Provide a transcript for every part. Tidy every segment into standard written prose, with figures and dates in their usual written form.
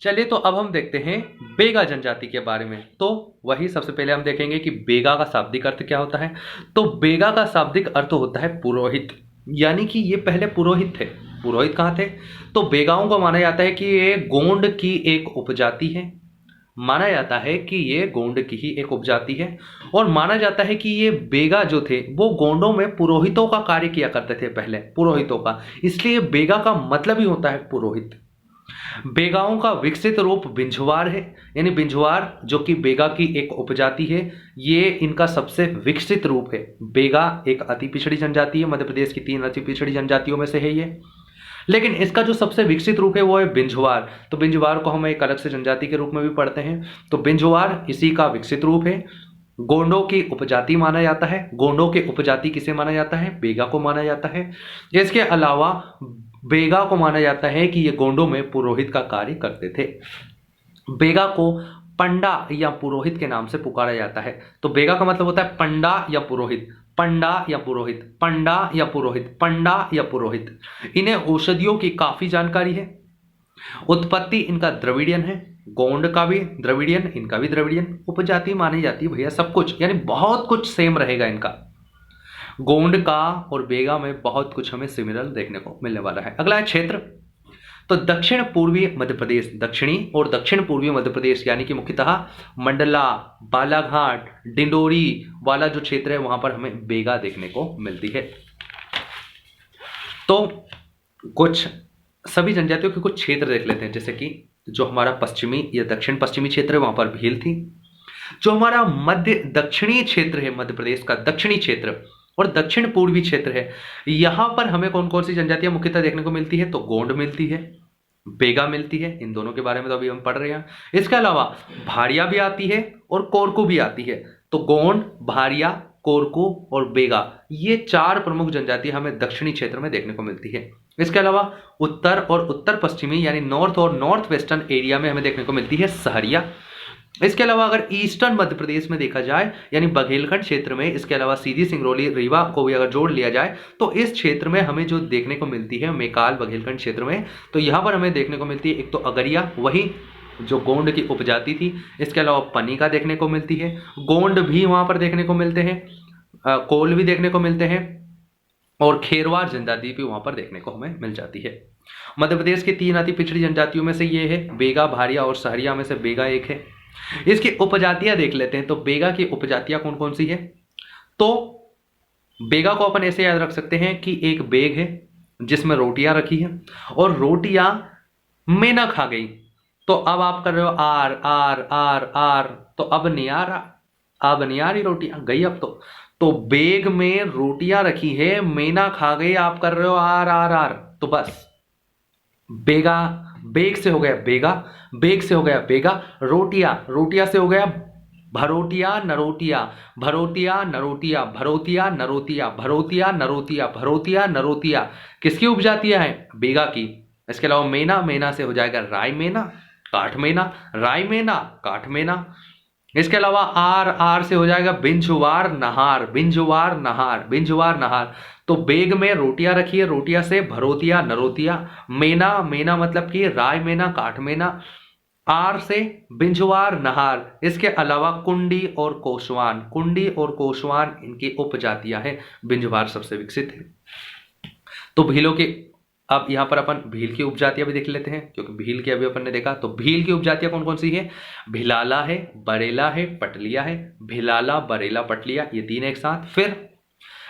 चलिए तो अब हम देखते हैं बेगा जनजाति के बारे में। तो वही सबसे पहले हम देखेंगे कि बेगा का शाब्दिक अर्थ क्या होता है। तो बेगा का शाब्दिक अर्थ होता है पुरोहित, यानी कि ये पहले पुरोहित थे। पुरोहित कहाँ थे? तो बेगाओं को माना जाता है कि ये गोंड की एक उपजाति है। माना जाता है कि ये गोंड की ही एक उपजाति है, और माना जाता है कि ये बेगा जो थे वो गोंडों में पुरोहितों का कार्य किया करते थे, पहले पुरोहितों का। इसलिए बेगा का मतलब ही होता है पुरोहित। बेगाओं का विकसित रूप बिंझवार है, यानी बिंझवार जो कि बेगा की एक उपजाति है, ये इनका सबसे विकसित रूप है। बेगा एक अति पिछड़ी जनजाति है, मध्य प्रदेश की 3 अति पिछड़ी जनजातियों में से है ये। लेकिन इसका जो सबसे विकसित रूप है वो है बिंझवार। तो बिंझवार को हम एक अलग से जनजाति के रूप में भी पढ़ते हैं। तो बिंझवार इसी का विकसित रूप है। गोंडों की उपजाति माना जाता है। गोंडों के उपजाति किसे माना जाता है? बेगा को माना जाता है। इसके अलावा बेगा को माना जाता है कि ये गोंडों में पुरोहित का कार्य करते थे। बेगा को पंडा या पुरोहित के नाम से पुकारा जाता है। तो बेगा का मतलब होता है पंडा या पुरोहित, पंडा या पुरोहित, पंडा या पुरोहित, पंडा या पुरोहित। इन्हें औषधियों की काफी जानकारी है। उत्पत्ति इनका द्रविडियन है, गोंड का भी द्रविडियन, इनका भी द्रविडियन। उपजाति मानी जाती है भैया सब कुछ, यानी बहुत कुछ सेम रहेगा इनका। गोंड का और बेगा में बहुत कुछ हमें सिमिलर देखने को मिलने वाला है। अगला है क्षेत्र। तो दक्षिण पूर्वी मध्य प्रदेश, दक्षिणी और दक्षिण पूर्वी मध्य प्रदेश यानी कि मुख्यतः मंडला, बालाघाट, डिंडोरी वाला जो क्षेत्र है वहां पर हमें बेगा देखने को मिलती है। तो कुछ सभी जनजातियों के कुछ क्षेत्र देख लेते हैं, जैसे कि जो हमारा पश्चिमी या दक्षिण पश्चिमी क्षेत्र है वहां पर भील थी। जो हमारा मध्य दक्षिणी क्षेत्र है, मध्य प्रदेश का दक्षिणी क्षेत्र और दक्षिण पूर्वी क्षेत्र है, यहां पर हमें कौन कौन सी जनजातियां मुख्यतः देखने को मिलती है? तो गोंड मिलती है, बेगा मिलती है। इन दोनों के बारे में तो अभी हम पढ़ रहे हैं। इसके अलावा भारिया भी आती है और कोरकू भी आती है। तो गोंड, भारिया, कोरकू और बेगा, ये 4 प्रमुख जनजातियां हमें दक्षिणी क्षेत्र में देखने को मिलती है। इसके अलावा उत्तर और उत्तर पश्चिमी यानी नॉर्थ और नॉर्थ वेस्टर्न एरिया में हमें देखने को मिलती है सहरिया। इसके अलावा अगर ईस्टर्न मध्य प्रदेश में देखा जाए यानी बघेलखंड क्षेत्र में, इसके अलावा सीधी, सिंगरौली, रीवा को भी अगर जोड़ लिया जाए तो इस क्षेत्र में हमें जो देखने को मिलती है मेकाल बघेलखंड क्षेत्र में, तो यहाँ पर हमें देखने को मिलती है एक तो अगरिया, वही जो गोंड की उपजाति थी। इसके अलावा पनिका देखने को मिलती है, गोंड भी वहां पर देखने को मिलते हैं, कोल भी देखने को मिलते हैं, और खेरवार जनजाति भी वहां पर देखने को हमें मिल जाती है। मध्य प्रदेश की 3 अति पिछड़ी जनजातियों में से ये है बेगा, भारिया और सहरिया में से बेगा एक है। इसकी उपजातियां देख लेते हैं। तो बेगा की उपजातियां कौन कौन सी है? तो बेगा को अपन ऐसे याद रख सकते हैं कि एक बेग है जिसमें रोटियां रखी है और रोटियां मेना खा गई। तो अब आप कर रहे हो आर आर आर आर, तो अब नहीं आ रहा, अब नहीं आ रही, रोटियां गई अब तो बेग में रोटियां रखी है, मेना खा गई, आप कर रहे हो आर आर आर। तो बस बेगा, बेग से हो गया बेगा, बेग से हो गया बेगा, रोटिया, रोटिया से हो गया भरोटिया नरोटिया, भरोटिया नरोटिया, भरोतिया नरोतिया, भरोतिया नरोतिया, भरोतिया नरोतिया। किसकी उपजातियां हैं? बेगा की। इसके अलावा मेना, मेना से हो जाएगा राय मेना, काठ मेना, राय मेना, काठ मेना। इसके अलावा आर, आर से हो जाएगा बिंझवार नहार, बिंझवार नहार, बिंझवार नहार। तो बेग में रोटियां रखी है, रोटिया से भरोतिया नरोतिया, मेना, मेना मतलब कि राय मेना, काठ मेना, आर से बिंझवार नहार। इसके अलावा कुंडी और कोशवान, कुंडी और कोशवान इनकी उपजातियां हैं। बिंझवार सबसे विकसित है। तो भीलों के, अब यहां पर अपन भील की उपजातियां भी देख लेते हैं, क्योंकि भील की अभी अपन ने देखा। तो भील की उपजातियां कौन कौन सी है? भिलाला है, बरेला है, पटलिया है। भिलाला, बरेला, पटलिया, ये 3 एक साथ। फिर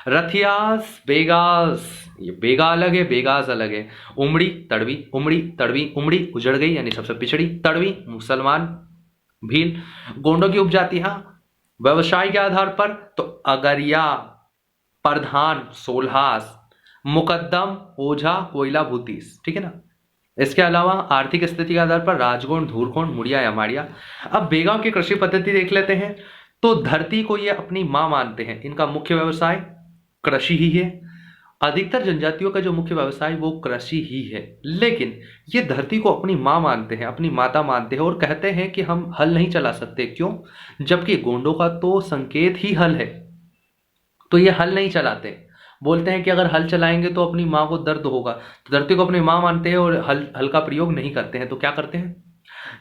रथियास, बेगास, ये बेगा अलग है, बेगास अलग है। उमड़ी, तड़वी, उमड़ी, तड़वी, उमड़ी उजड़ गई यानी सबसे पिछड़ी, तड़वी मुसलमान, भील। गोंडों की उपजातियां व्यवसाय के आधार पर, तो अगरिया, प्रधान, सोल्हास, मुकद्दम, ओझा, कोयला, भूतीस, ठीक है ना। इसके अलावा आर्थिक स्थिति के आधार पर राजगोंड, धूरखोंड, मुड़िया या माड़िया। अब बेगांव की कृषि पद्धति देख लेते हैं। तो धरती को ये अपनी मां मानते हैं, इनका मुख्य व्यवसाय कृषि ही है। अधिकतर जनजातियों का जो मुख्य व्यवसाय वो कृषि ही है, लेकिन ये धरती को अपनी मां मानते हैं, अपनी माता मानते हैं, और कहते हैं कि हम हल नहीं चला सकते। क्यों? जबकि गोंडों का तो संकेत ही हल है, तो ये हल नहीं चलाते। बोलते हैं कि अगर हल चलाएंगे तो अपनी माँ को दर्द होगा, तो धरती को अपनी माँ मानते हैं और हल का प्रयोग नहीं करते हैं। तो क्या करते हैं?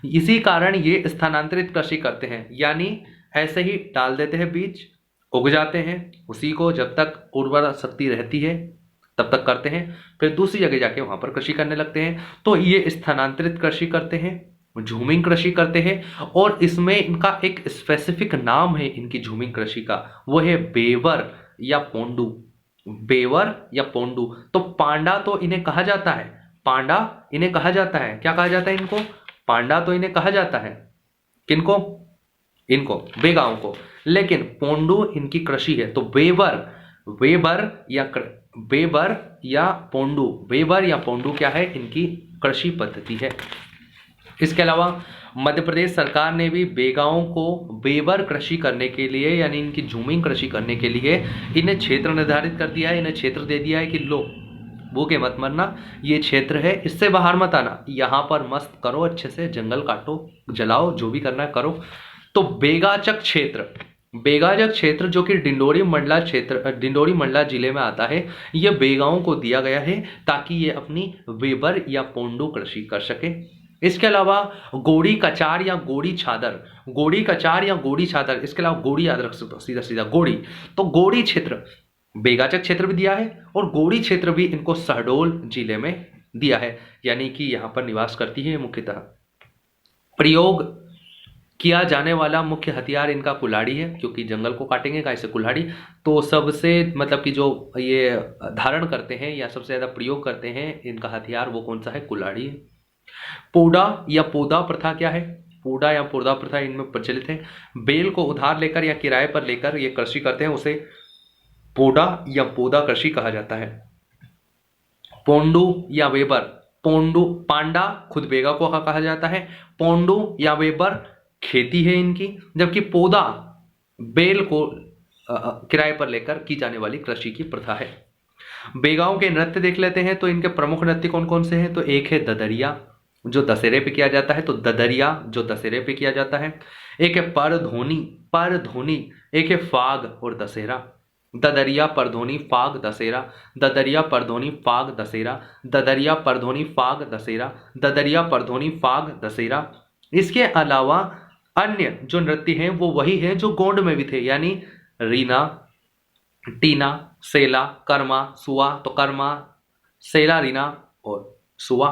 इसी कारण ये स्थानांतरित कृषि करते हैं, यानी ऐसे ही डाल देते हैं बीज, उग जाते हैं, उसी को जब तक उर्वरा शक्ति रहती है तब तक करते हैं, फिर दूसरी जगह जाके वहां पर कृषि करने लगते हैं। तो ये स्थानांतरित कृषि करते हैं, झूमिंग कृषि करते हैं। और इसमें इनका एक स्पेसिफिक नाम है इनकी झूमिंग कृषि का, वो है बेवर या पोंडू। बेवर या पोंडू। तो पांडा तो इन्हें कहा जाता है, पांडा इन्हें कहा जाता है, क्या कहा जाता है इनको? पांडा तो इन्हें कहा जाता है। किनको? इनको, बेगांव को। लेकिन पोंडू इनकी कृषि है। तो बेवर, वेबर या बेबर या पोंडू, बेबर या पोंडू क्या है? इनकी कृषि पद्धति है। इसके अलावा मध्य प्रदेश सरकार ने भी बेगांव को बेबर कृषि करने के लिए, यानी इनकी झूमिंग कृषि करने के लिए इन्हें क्षेत्र निर्धारित कर दिया है, इन्हें क्षेत्र दे दिया है कि लो, भूखे मत मरना, ये क्षेत्र है, इससे बाहर मत आना, यहाँ पर मस्त करो, अच्छे से जंगल काटो, जलाओ, जो भी करना है करो। तो बेगाचक क्षेत्र, बेगाचक क्षेत्र जो कि डिंडोरी मंडला क्षेत्र, डिंडोरी मंडला जिले में आता है, यह बेगांव को दिया गया है ताकि ये अपनी वेबर या पोंडू कृषि कर सके। इसके अलावा गोड़ी कचार या गोड़ी छादर, गोड़ी कचार या गोड़ी छादर, इसके अलावा गोड़ी याद रख सकते हो, सीधा सीधा गोड़ी। तो गोड़ी क्षेत्र, बेगाचक क्षेत्र भी दिया है और गोड़ी क्षेत्र भी इनको शहडोल जिले में दिया है, यानी कि यहां पर निवास करती है मुख्यतः। प्रयोग किया जाने वाला मुख्य हथियार इनका कुल्हाड़ी है, क्योंकि जंगल को काटेंगे कैसे? कुल्हाड़ी। तो सबसे मतलब कि जो ये धारण करते हैं या सबसे ज्यादा प्रयोग करते हैं इनका हथियार, वो कौन सा है? कुल्हाड़ी है। पोडा या पोदा प्रथा क्या है? पोडा या पोदा प्रथा इनमें प्रचलित है। बेल को उधार लेकर या किराए पर लेकर ये कृषि करते हैं, उसे पोडा या पोदा कृषि कहा जाता है। पोंडू या वेबर, पोंडू, पांडा खुद बेगा को कहा जाता है, पोंडू या वेबर खेती है इनकी, जबकि पोदा बेल को किराए पर लेकर की जाने वाली कृषि की प्रथा है। बेगांव के नृत्य देख लेते हैं। तो इनके प्रमुख नृत्य कौन कौन से हैं? तो एक है ददरिया जो दशहरे पे किया जाता है, तो ददरिया जो दशहरे पे किया जाता है। एक है परधोनी, परधोनी। एक है फाग और दशहरा। ददरिया, परधोनी, फाग, दशहरा। ददरिया, परधोनी, फाग, दशहरा। ददरिया, परधोनी, फाग, दशहरा। ददरिया, परधोनी, फाग, दशहरा। इसके अलावा अन्य जो नृत्य हैं वो वही हैं जो गोंड में भी थे, यानी रीना, टीना, सेला, कर्मा, सुआ। तो कर्मा, सेला, रीना और सुआ।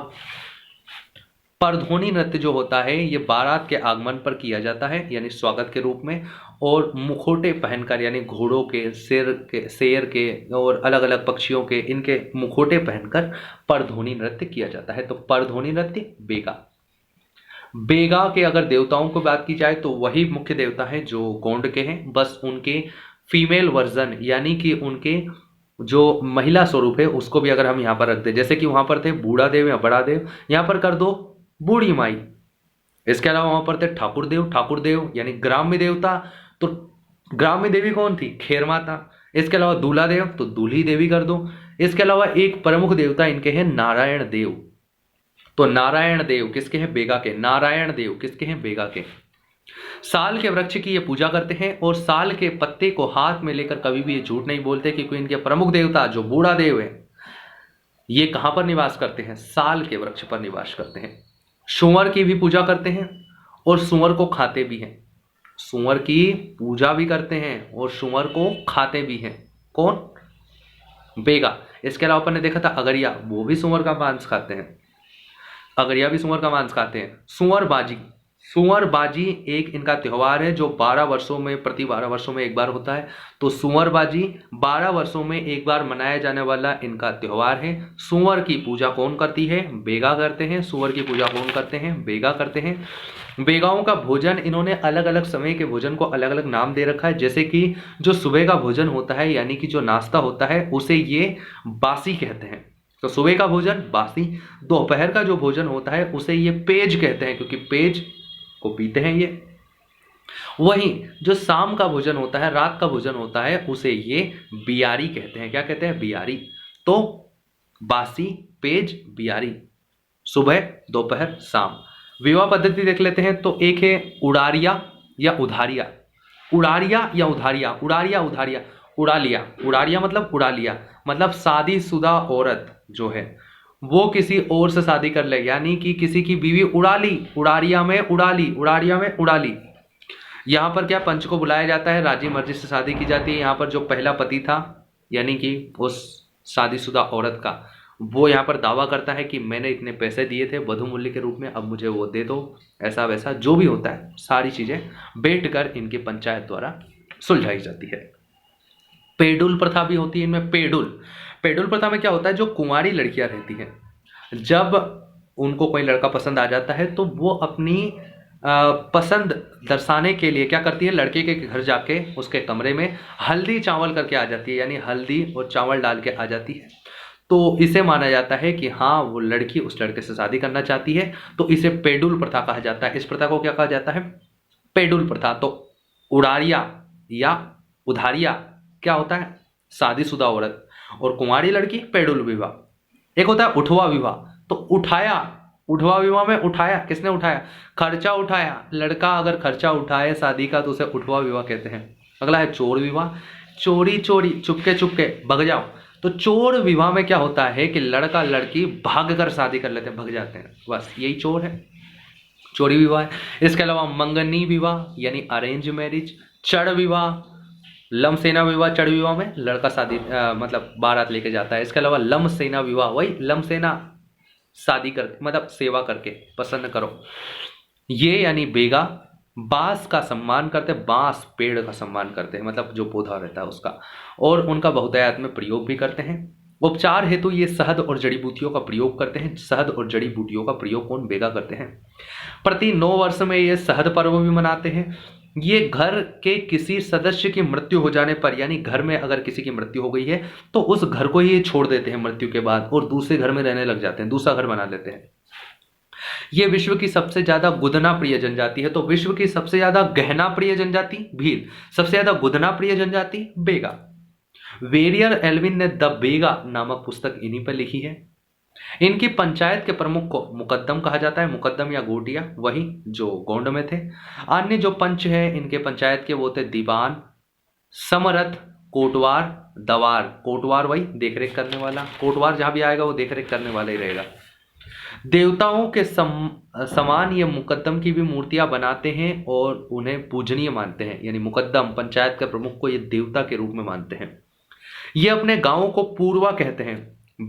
परधोनी नृत्य जो होता है ये बारात के आगमन पर किया जाता है, यानी स्वागत के रूप में, और मुखोटे पहनकर, यानी घोड़ों के, शेर के और अलग अलग पक्षियों के इनके मुखोटे पहनकर परधोनी नृत्य किया जाता है। तो परधोनी नृत्य बेगा। बेगा के अगर देवताओं को बात की जाए तो वही मुख्य देवता हैं जो गोंड के हैं, बस उनके फीमेल वर्जन, यानी कि उनके जो महिला स्वरूप है उसको भी अगर हम यहाँ पर रख दें, जैसे कि वहां पर थे बूढ़ा देव या बड़ा देव, यहाँ पर कर दो बूढ़ी माई। इसके अलावा वहां पर थे ठाकुर देव, ठाकुर देव यानी ग्राम्य देवता, तो ग्राम्य देवी कौन थी? खेर माता। इसके अलावा दूल्हा देव, तो दूल्ही देवी कर दो। इसके अलावा एक प्रमुख देवता इनके हैं नारायण देव। तो नारायण देव किसके हैं? बेगा के। नारायण देव किसके हैं? बेगा के। साल के वृक्ष की ये पूजा करते हैं और साल के पत्ते को हाथ में लेकर कभी भी ये झूठ नहीं बोलते, क्योंकि इनके प्रमुख देवता जो बूढ़ा देव है ये कहां पर निवास करते हैं? साल के वृक्ष पर निवास करते हैं। सुअर की भी पूजा करते हैं और सुअर को खाते भी हैं। सुअर की पूजा भी करते हैं और सुअर को खाते भी हैं। कौन? बेगा। इसके अलावा अपन ने देखा था अगरिया, वो भी सुअर का मांस खाते हैं। अगरिया भी सुअर का मांस खाते हैं। सुअर बाजी, सुअर बाजी एक इनका त्योहार है जो 12 वर्षों में, प्रति 12 वर्षों में एक बार होता है। तो सुअर बाजी 12 वर्षों में एक बार मनाया जाने वाला इनका त्योहार है। सुअर की पूजा कौन करती है? बेगा करते हैं। सुअर की पूजा कौन करते हैं? बेगा करते हैं। बेगाओं का भोजन, इन्होंने अलग अलग समय के भोजन को अलग अलग नाम दे रखा है, जैसे कि जो सुबह का भोजन होता है, यानी कि जो नाश्ता होता है, उसे ये बासी कहते हैं। तो सुबह का भोजन बासी, दोपहर का जो भोजन होता है उसे ये पेज कहते हैं, क्योंकि पेज को पीते हैं ये। वहीं जो शाम का भोजन होता है, रात का भोजन होता है, उसे ये बियारी कहते हैं। क्या कहते हैं? बियारी। तो बासी, पेज, बियारी, सुबह, दोपहर, शाम। विवाह पद्धति देख लेते हैं। तो एक है उड़ारिया या उधारिया। उड़ारिया या उधारिया, उड़ारिया, उधारिया, उड़ा लिया। उड़ारिया मतलब उड़ा लिया, मतलब शादीशुदा औरत जो है वो किसी और से शादी कर ले, यानी कि किसी की बीवी उड़ा ली, उड़ारिया में उड़ा ली, उड़ारिया में उड़ा ली। यहाँ पर क्या पंच को बुलाया जाता है, राजी मर्जी से शादी की जाती है। यहाँ पर जो पहला पति था यानी कि उस शादीशुदा औरत का, वो यहाँ पर दावा करता है कि मैंने इतने पैसे दिए थे वधु मूल्य के रूप में, अब मुझे वो दे दो, ऐसा वैसा जो भी होता है सारी चीजें बैठ कर इनकी पंचायत द्वारा सुलझाई जाती है। पेडुल प्रथा भी होती है इनमें। पेडुल प्रथा में क्या होता है, जो कुंवारी लड़कियां रहती हैं, जब उनको कोई लड़का पसंद आ जाता है तो वो अपनी पसंद दर्शाने के लिए क्या करती है, लड़के के घर जाके उसके कमरे में हल्दी चावल करके आ जाती है, यानी हल्दी और चावल डाल के आ जाती है। तो इसे माना जाता है कि हाँ वो लड़की उस लड़के से शादी करना चाहती है, तो इसे पेडुल प्रथा कहा जाता है। इस प्रथा को क्या कहा जाता है, पेडुल प्रथा। तो उड़ारिया या उधारिया क्या होता है, शादीशुदा औरत, और कुंवारी लड़की पेडुल विवाह। एक होता है उठवा विवाह, तो उठाया, उठवा विवाह में उठाया, किसने उठाया, खर्चा उठाया। लड़का अगर खर्चा उठाए शादी का तो उसे उठवा विवाह कहते हैं। अगला है चोर विवाह, चोरी चोरी चुपके चुपके भग जाओ। तो चोर विवाह में क्या होता है कि लड़का लड़की भाग कर शादी कर लेते हैं, भग जाते हैं, बस यही चोर है, चोरी विवाह है। इसके अलावा मंगनी विवाह यानी अरेंज मैरिज, चढ़ विवाह, लम सेना विवाह। चढ़ विवाह में लड़का शादी मतलब बारात लेके जाता है। इसके अलावा लम सेना विवाह, वही लम सेना, शादी करके मतलब सेवा करके पसंद करो। ये यानी बेगा बांस का सम्मान करते हैं, बांस पेड़ का सम्मान करते हैं, मतलब जो पौधा रहता है उसका, और उनका बहुतायत में प्रयोग भी करते हैं। उपचार हेतु ये शहद और जड़ी बूटियों का प्रयोग करते हैं। शहद और जड़ी बूटियों का प्रयोग कौन, बेगा करते हैं। प्रति 9 वर्ष में ये शहद पर्व भी मनाते हैं। ये घर के किसी सदस्य की मृत्यु हो जाने पर, यानी घर में अगर किसी की मृत्यु हो गई है तो उस घर को ही छोड़ देते हैं मृत्यु के बाद, और दूसरे घर में रहने लग जाते हैं, दूसरा घर बना लेते हैं। ये विश्व की सबसे ज्यादा गुदना प्रिय जनजाति है। तो विश्व की सबसे ज्यादा गहना प्रिय जनजाति भील, सबसे ज्यादा गुदना प्रिय जनजाति बेगा। वेरियर एल्विन ने द बेगा नामक पुस्तक इन्हीं पर लिखी है। इनकी पंचायत के प्रमुख को मुकद्दम कहा जाता है, मुकद्दम या गोटिया, वही जो गोंड में थे। अन्य जो पंच है इनके पंचायत के वो थे दीवान, समरथ, कोटवार, दवार। कोटवार वही देखरेख करने वाला, कोटवार जहां भी आएगा वो देखरेख करने वाला ही रहेगा। देवताओं के समान ये मुकद्दम की भी मूर्तियां बनाते हैं और उन्हें पूजनीय मानते हैं, यानी मुकद्दम पंचायत के प्रमुख को ये देवता के रूप में मानते हैं। ये अपने गांवों को पूर्वा कहते हैं।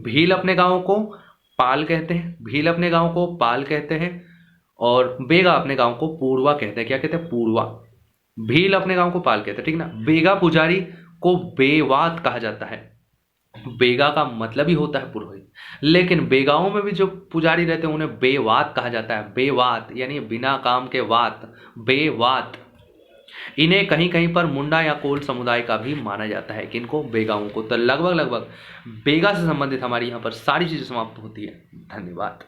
भील अपने गांव को पाल कहते हैं, भील अपने गांव को पाल कहते हैं, और बेगा अपने गांव को पूर्वा कहते हैं। क्या कहते हैं, पूर्वा। भील अपने गांव को पाल कहते हैं, ठीक ना। बेगा पुजारी को बेवात कहा जाता है। बेगा का मतलब ही होता है पुरोहित, लेकिन बेगाओं में भी जो पुजारी रहते हैं उन्हें बेवात कहा जाता है। बेवात यानी बिना काम के वात, बेवात। इन्हें कहीं कहीं पर मुंडा या कोल समुदाय का भी माना जाता है, किनको, बेगाओं को। तो लगभग बेगा से संबंधित हमारी यहाँ पर सारी चीजें समाप्त होती है। धन्यवाद।